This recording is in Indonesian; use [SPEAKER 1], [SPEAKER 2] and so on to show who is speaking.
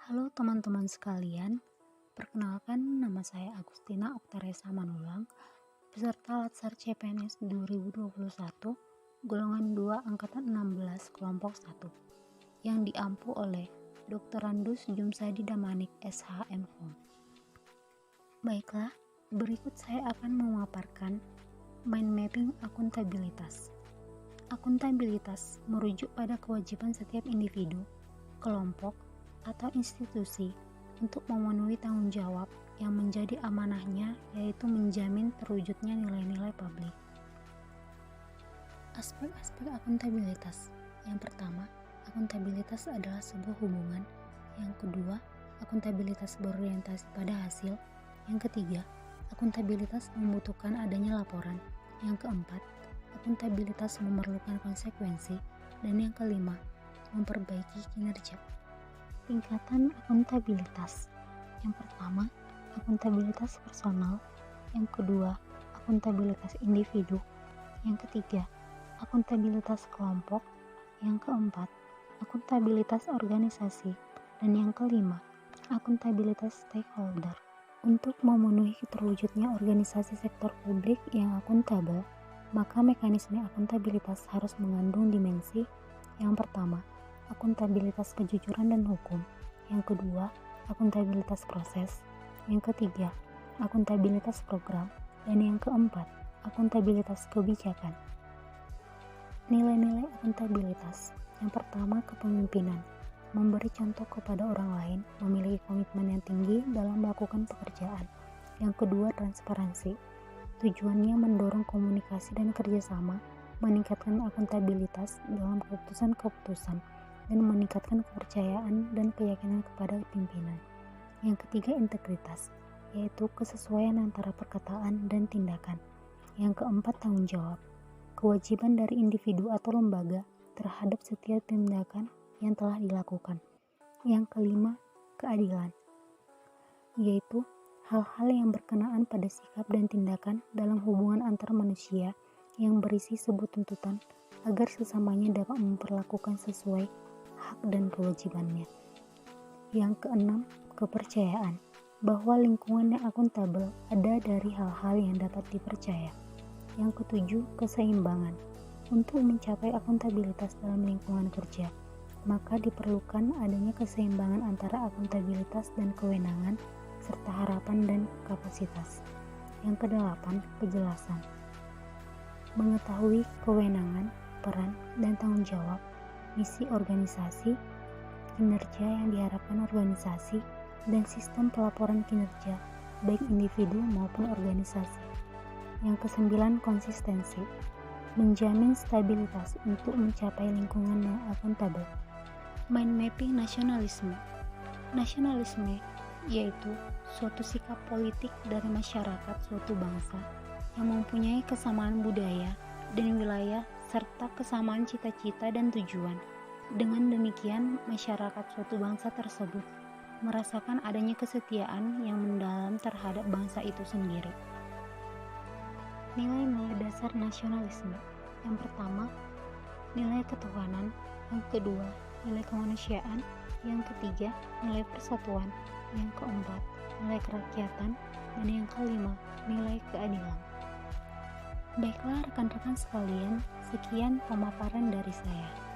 [SPEAKER 1] Halo teman-teman sekalian, perkenalkan nama saya Agustina Oktaresa Manulang, peserta Latsar CPNS 2021, golongan 2 angkatan 16 kelompok 1, yang diampu oleh Dr. Randus Jumsadi Damanik SH MHOM. Baiklah, berikut saya akan memaparkan mind mapping akuntabilitas. Akuntabilitas merujuk pada kewajiban setiap individu, kelompok, atau institusi untuk memenuhi tanggung jawab yang menjadi amanahnya, yaitu menjamin terwujudnya nilai-nilai publik. Aspek-aspek akuntabilitas. Yang pertama, akuntabilitas adalah sebuah hubungan. Yang kedua, akuntabilitas berorientasi pada hasil. Yang ketiga, akuntabilitas membutuhkan adanya laporan. Yang keempat, akuntabilitas memerlukan konsekuensi. Dan yang kelima, memperbaiki kinerja. Tingkatan akuntabilitas. Yang pertama, akuntabilitas personal. Yang kedua, akuntabilitas individu. Yang ketiga, akuntabilitas kelompok. Yang keempat, akuntabilitas organisasi. Dan yang kelima, akuntabilitas stakeholder. Untuk memenuhi terwujudnya organisasi sektor publik yang akuntabel, maka mekanisme akuntabilitas harus mengandung dimensi. Yang pertama, akuntabilitas kejujuran dan hukum. Yang kedua, akuntabilitas proses. Yang ketiga, akuntabilitas program. Dan yang keempat, akuntabilitas kebijakan. Nilai-nilai akuntabilitas. Yang pertama, kepemimpinan. Memberi contoh kepada orang lain, memiliki komitmen yang tinggi dalam melakukan pekerjaan. Yang kedua, transparansi. Tujuannya mendorong komunikasi dan kerjasama, meningkatkan akuntabilitas dalam keputusan-keputusan, dan meningkatkan kepercayaan dan keyakinan kepada pimpinan. Yang ketiga, integritas, yaitu kesesuaian antara perkataan dan tindakan. Yang keempat, tanggung jawab. Kewajiban dari individu atau lembaga terhadap setiap tindakan yang telah dilakukan. Yang kelima, keadilan, yaitu hal-hal yang berkenaan pada sikap dan tindakan dalam hubungan antar manusia yang berisi sebuah tuntutan agar sesamanya dapat memperlakukan sesuai hak dan kewajibannya. Yang keenam, kepercayaan, bahwa lingkungan yang akuntabel ada dari hal-hal yang dapat dipercaya. Yang ketujuh, keseimbangan. Untuk mencapai akuntabilitas dalam lingkungan kerja, maka diperlukan adanya keseimbangan antara akuntabilitas dan kewenangan, serta harapan dan kapasitas. Yang kedelapan, kejelasan. Mengetahui kewenangan, peran, dan tanggung jawab, misi organisasi, kinerja yang diharapkan organisasi, dan sistem pelaporan kinerja, baik individu maupun organisasi. Yang kesembilan, konsistensi. Menjamin stabilitas untuk mencapai lingkungan yang akuntabel. Mind mapping nasionalisme. Nasionalisme yaitu suatu sikap politik dari masyarakat suatu bangsa yang mempunyai kesamaan budaya dan wilayah serta kesamaan cita-cita dan tujuan. Dengan demikian, masyarakat suatu bangsa tersebut merasakan adanya kesetiaan yang mendalam terhadap bangsa itu sendiri. Nilai-nilai dasar nasionalisme. Yang pertama, nilai ketuhanan. Yang kedua, nilai kemanusiaan. Yang ketiga, nilai persatuan. Yang keempat, nilai kerakyatan. Dan yang kelima, nilai keadilan. Baiklah rekan-rekan sekalian, sekian pemaparan dari saya.